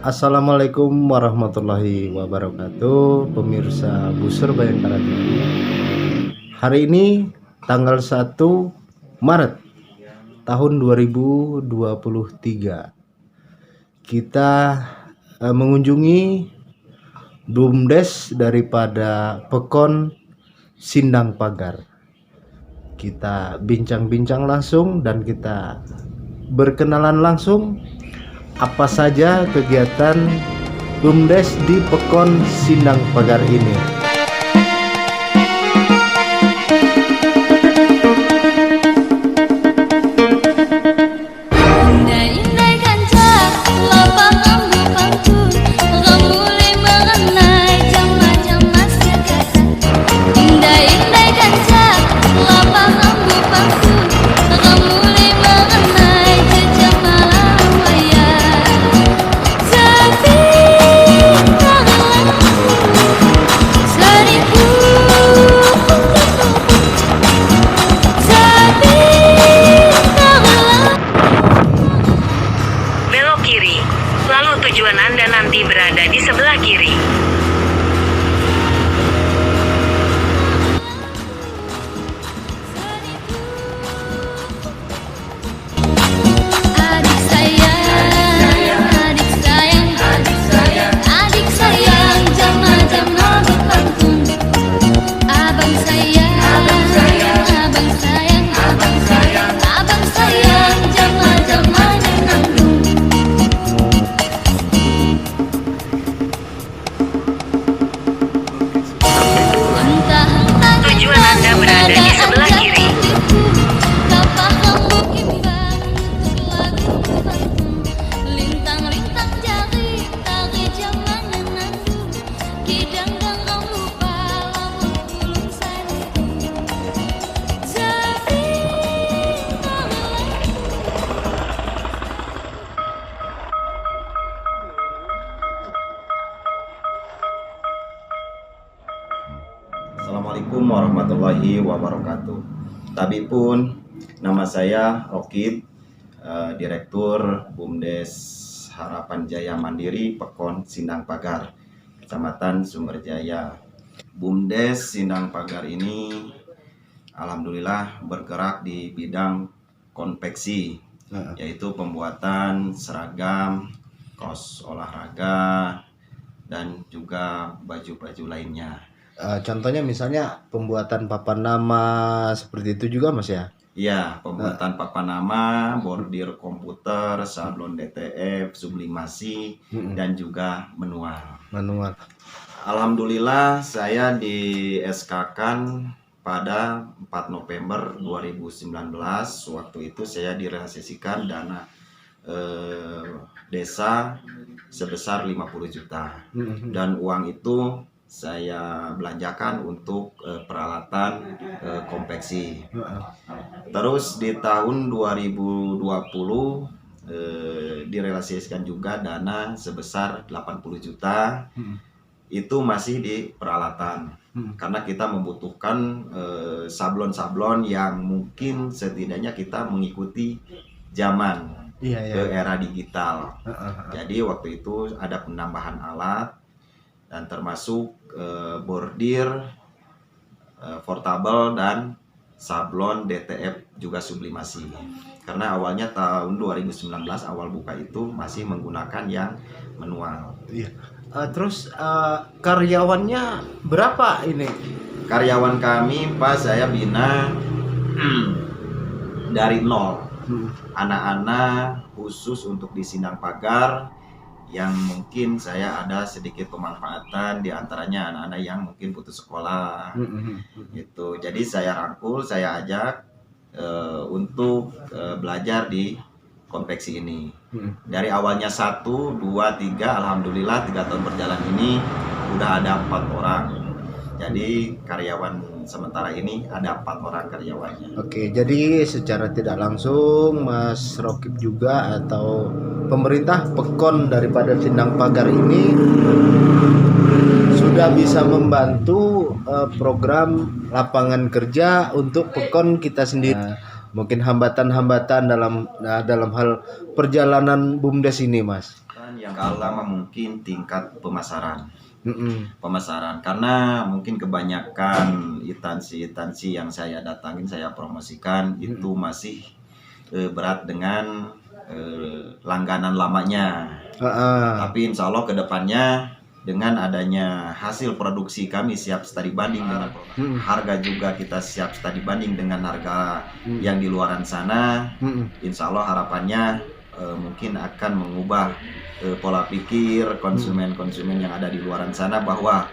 Assalamualaikum warahmatullahi wabarakatuh, pemirsa Busur Bayangkara TV. Hari ini tanggal 1 Maret tahun 2023. Kita mengunjungi BUMDes daripada Pekon Sindang Pagar. Kita bincang-bincang langsung dan kita berkenalan langsung apa saja kegiatan BUMDes di Pekon Sindang Pagar ini. Tujuan Anda nanti berada di sebelah kiri. Assalamualaikum warahmatullahi wabarakatuh. Tapi pun nama saya Rokib, Direktur BUMDes Harapan Jaya Mandiri Pekon Sindang Pagar, Kecamatan Sumberjaya. BUMDes Sindang Pagar ini alhamdulillah bergerak di bidang konveksi, yaitu pembuatan seragam, kaos olahraga, dan juga baju-baju lainnya. Contohnya misalnya pembuatan papan nama seperti itu juga Mas ya? Iya, pembuatan papan nama, bordir komputer, sablon DTF, sublimasi, dan juga manual. Alhamdulillah saya di SK-kan pada 4 November 2019. Waktu itu saya direalisasikan dana desa sebesar 50 juta. Dan uang itu saya belanjakan untuk peralatan konveksi. Terus di tahun 2020 direalisasikan juga dana sebesar 80 juta. Itu masih di peralatan. Karena kita membutuhkan sablon-sablon yang mungkin setidaknya kita mengikuti zaman ke era digital. Jadi waktu itu ada penambahan alat dan termasuk bordir, portable, dan sablon DTF juga sublimasi. Karena awalnya tahun 2019 awal buka itu masih menggunakan yang manual. Terus karyawannya berapa ini? Karyawan kami pas saya bina dari nol. Anak-anak khusus untuk di Sindang Pagar yang mungkin saya ada sedikit pemanfaatan, diantaranya anak-anak yang mungkin putus sekolah gitu. Jadi saya rangkul, saya ajak untuk belajar di konveksi ini. Dari awalnya 1, 2, 3, alhamdulillah 3 tahun berjalan ini udah ada 4 orang. Jadi karyawan sementara ini ada 4 orang karyawannya. Oke, jadi secara tidak langsung Mas Rokib juga atau pemerintah Pekon daripada Sindang Pagar ini sudah bisa membantu program lapangan kerja untuk Pekon kita sendiri. Mungkin hambatan-hambatan dalam hal perjalanan BUMDes ini, Mas. yang pertama mungkin tingkat pemasaran. Mm-mm. Pemasaran karena mungkin kebanyakan instansi yang saya datangin, saya promosikan itu masih berat dengan langganan lamanya. Tapi insya Allah kedepannya dengan adanya hasil produksi kami siap studi banding dengan harga juga kita siap studi banding dengan harga yang di luaran sana. Insya Allah harapannya mungkin akan mengubah pola pikir konsumen-konsumen yang ada di luaran sana bahwa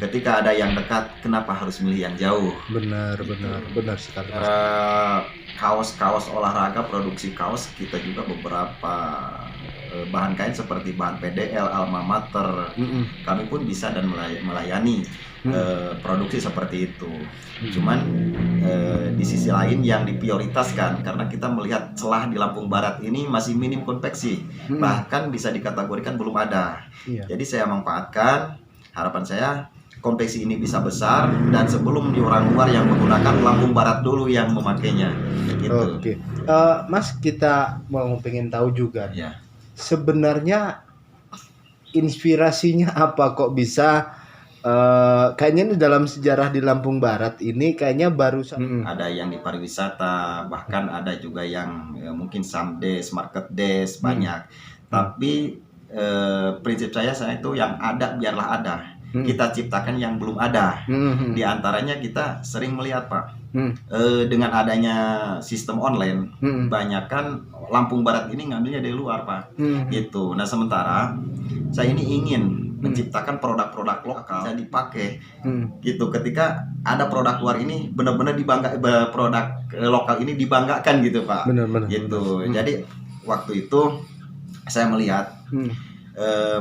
ketika ada yang dekat, kenapa harus milih yang jauh? Benar sekali. Kaos-kaos olahraga, produksi kaos kita juga beberapa bahan kain seperti bahan PDL, Alma Mater, kami pun bisa dan melayani produksi seperti itu. Cuman di sisi lain yang diprioritaskan karena kita melihat celah di Lampung Barat ini masih minim konveksi, bahkan bisa dikategorikan belum ada. Jadi saya manfaatkan, harapan saya konveksi ini bisa besar dan sebelum di orang luar yang menggunakan Lampung Barat dulu yang memakainya. Gitu. Oke, Mas, kita pengen tahu juga. Ya. Sebenarnya inspirasinya apa kok bisa kayaknya ini dalam sejarah di Lampung Barat ini kayaknya baru ada yang di pariwisata, bahkan ada juga yang mungkin Samdes, Market Des, banyak. Tapi prinsip saya itu yang ada biarlah ada. Kita ciptakan yang belum ada. Di antaranya kita sering melihat, Pak, dengan adanya sistem online, banyakkan Lampung Barat ini ngambilnya dari luar, Pak. Gitu. Nah, sementara saya ini ingin menciptakan produk-produk lokal bisa dipakai. Gitu. Ketika ada produk luar ini benar-benar produk lokal ini dibanggakan gitu, Pak. Benar-benar. Gitu. Jadi waktu itu saya melihat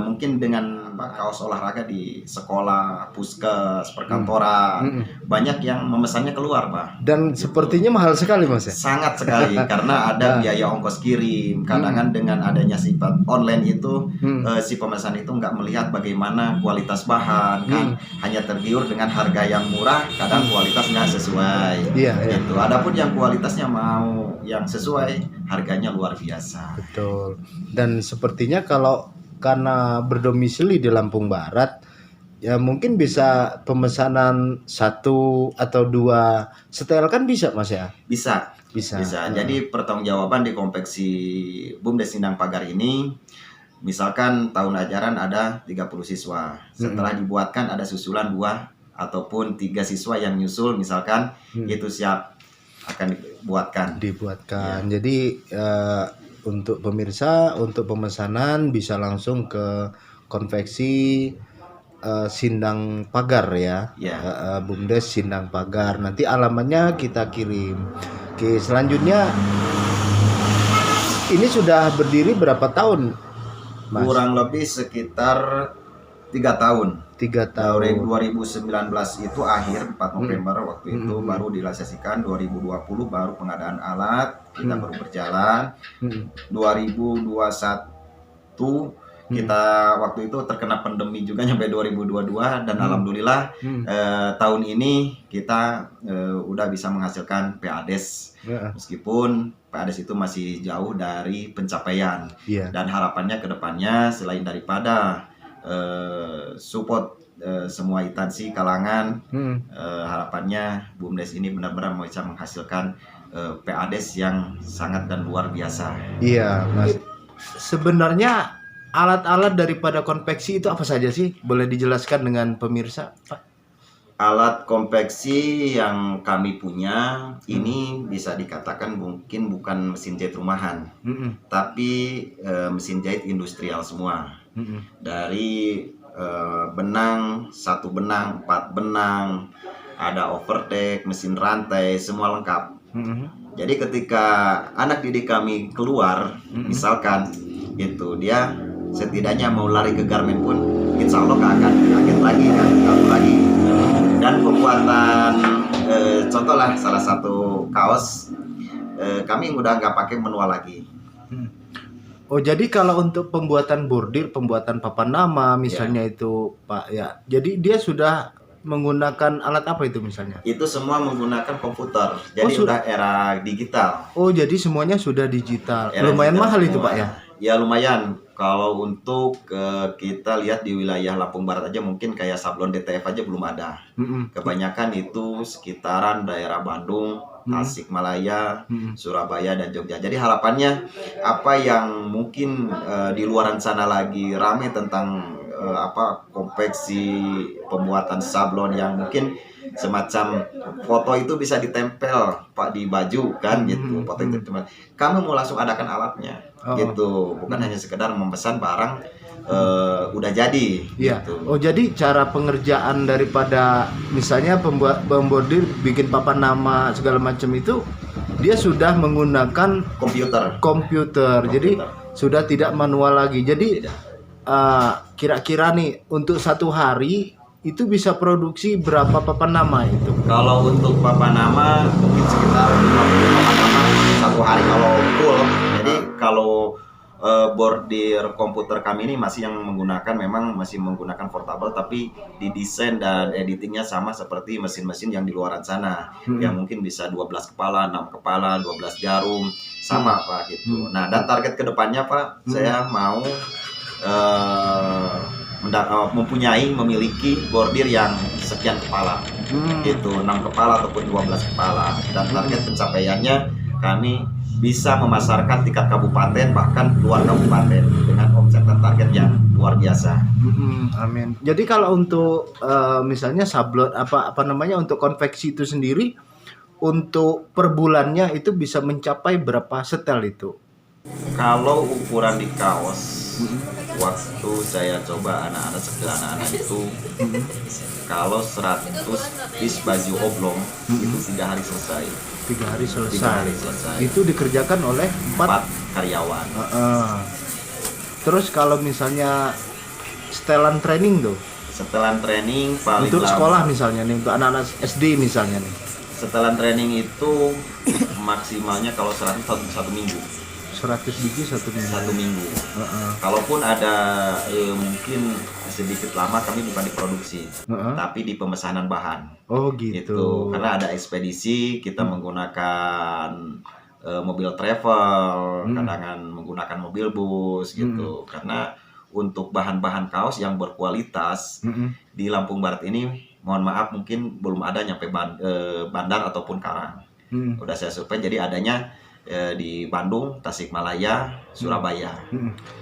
mungkin dengan kaos olahraga di sekolah, puskes, perkantoran, banyak yang memesannya keluar, Pak. Dan gitu. Sepertinya mahal sekali, Mas ya? Sangat sekali karena ada biaya ongkos kirim. Kadang dengan adanya sifat online itu si pemesan itu nggak melihat bagaimana kualitas bahan, kan hanya tergiur dengan harga yang murah, kadang kualitas nggak sesuai. Gitu. Adapun yang kualitasnya mau yang sesuai, harganya luar biasa. Betul. Dan sepertinya karena berdomisili di Lampung Barat, ya mungkin bisa pemesanan 1 atau 2 setel kan bisa, Mas ya? Bisa. Jadi pertanggungjawaban di konveksi BUMDes Sindang Pagar ini, misalkan tahun ajaran ada 30 siswa. Setelah dibuatkan ada susulan 2 ataupun 3 siswa yang nyusul, misalkan itu siap akan dibuatkan. Ya. Jadi untuk pemirsa, untuk pemesanan bisa langsung ke konveksi Sindang Pagar ya. BUMDes Sindang Pagar. Nanti alamatnya kita kirim. Oke, selanjutnya ini sudah berdiri berapa tahun, Mas? Kurang lebih sekitar 3 tahun. 3 tahun. 2019 itu akhir 4 November waktu itu baru direalisasikan. 2020 baru pengadaan alat, kita baru berjalan. 2021 kita waktu itu terkena pandemi juga sampai 2022 dan alhamdulillah tahun ini kita udah bisa menghasilkan PADES. Meskipun PADES itu masih jauh dari pencapaian. Dan harapannya ke depannya selain daripada support semua instansi kalangan, harapannya BUMDes ini benar-benar bisa menghasilkan PADES yang sangat dan luar biasa. Iya, Mas. Sebenarnya alat-alat daripada konveksi itu apa saja sih? Boleh dijelaskan dengan pemirsa, Pak? Alat konveksi yang kami punya ini bisa dikatakan mungkin bukan mesin jahit rumahan, tapi mesin jahit industrial semua. Dari benang, 1 benang, 4 benang, ada overtake, mesin rantai, semua lengkap. Jadi ketika anak didik kami keluar, misalkan gitu, dia setidaknya mau lari ke garmen pun, insya Allah gak akan kaget lagi, lagi. Dan pembuatan contoh lah salah satu kaos, kami udah nggak pakai manual lagi. Oh, jadi kalau untuk pembuatan bordir, pembuatan papan nama misalnya itu, Pak ya. Jadi dia sudah menggunakan alat apa itu misalnya? Itu semua menggunakan komputer. Jadi sudah era digital. Oh, jadi semuanya sudah digital. Lumayan digital mahal semua. Itu, Pak ya? Ya lumayan. Kalau untuk kita lihat di wilayah Lampung Barat aja mungkin kayak sablon DTF aja belum ada. Kebanyakan itu sekitaran daerah Bandung, Tasikmalaya, Surabaya dan Jogja. Jadi harapannya apa yang mungkin di luaran sana lagi rame tentang konveksi pembuatan sablon yang mungkin semacam foto itu bisa ditempel Pak di baju kan gitu, foto itu kami mau langsung adakan alatnya gitu, bukan hanya sekedar memesan barang udah jadi gitu. Oh, jadi cara pengerjaan daripada misalnya pembordir bikin papan nama segala macam itu dia sudah menggunakan komputer. Jadi sudah tidak manual lagi. Jadi kira-kira nih untuk satu hari itu bisa produksi berapa papan nama itu? Kalau untuk papan nama mungkin sekitar 50 papan nama satu hari kalau full. Jadi kalau bordir komputer kami ini masih menggunakan portable, tapi didesain dan editingnya sama seperti mesin-mesin yang di luaran sana yang mungkin bisa 12 kepala, 6 kepala, 12 jarum sama Pak gitu. Nah, dan target kedepannya Pak, saya mau memiliki bordir yang sekian kepala gitu, 6 kepala ataupun 12 kepala, dan target pencapaiannya kami bisa memasarkan tingkat kabupaten bahkan luar kabupaten dengan omset dan target yang luar biasa. Amin. Jadi kalau untuk misalnya sablon untuk konveksi itu sendiri untuk per bulannya itu bisa mencapai berapa setel itu? Kalau ukuran di kaos, waktu saya coba anak-anak itu kalau 100 piece baju oblong itu 3 hari selesai. 3 hari selesai. Itu dikerjakan oleh 4 karyawan. Terus kalau misalnya setelan training tuh? Setelan training paling untuk sekolah misalnya nih, untuk anak-anak SD misalnya nih. Setelan training itu maksimalnya kalau 100 satu minggu. 100 biji satu minggu. Kalaupun ada mungkin sedikit lama kami bukan diproduksi, tapi di pemesanan bahan. Oh gitu. Karena ada ekspedisi, kita menggunakan mobil travel, kadang menggunakan mobil bus gitu. Karena untuk bahan-bahan kaos yang berkualitas di Lampung Barat ini, mohon maaf mungkin belum ada nyampe Bandar ataupun Karang. Udah saya survei, jadi adanya di Bandung, Tasikmalaya, Surabaya.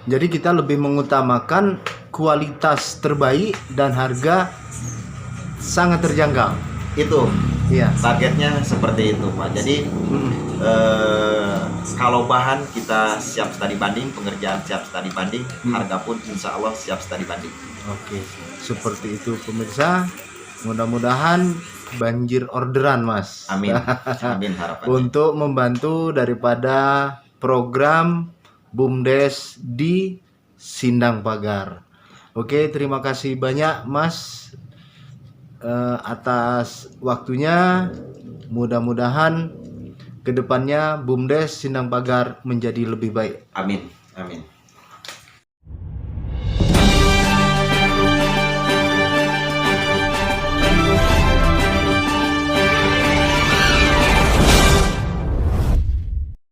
Jadi kita lebih mengutamakan kualitas terbaik dan harga sangat terjangkau. Itu targetnya seperti itu Pak. Jadi kalau bahan kita siap studi banding, pengerjaan siap studi banding, harga pun insya Allah siap studi banding. Oke, seperti itu pemirsa. Mudah-mudahan banjir orderan Mas. Amin. Amin harapannya. Untuk membantu daripada program BUMDes di Sindang Pagar. Oke, terima kasih banyak Mas atas waktunya. Mudah-mudahan kedepannya BUMDes Sindang Pagar menjadi lebih baik. Amin. Amin.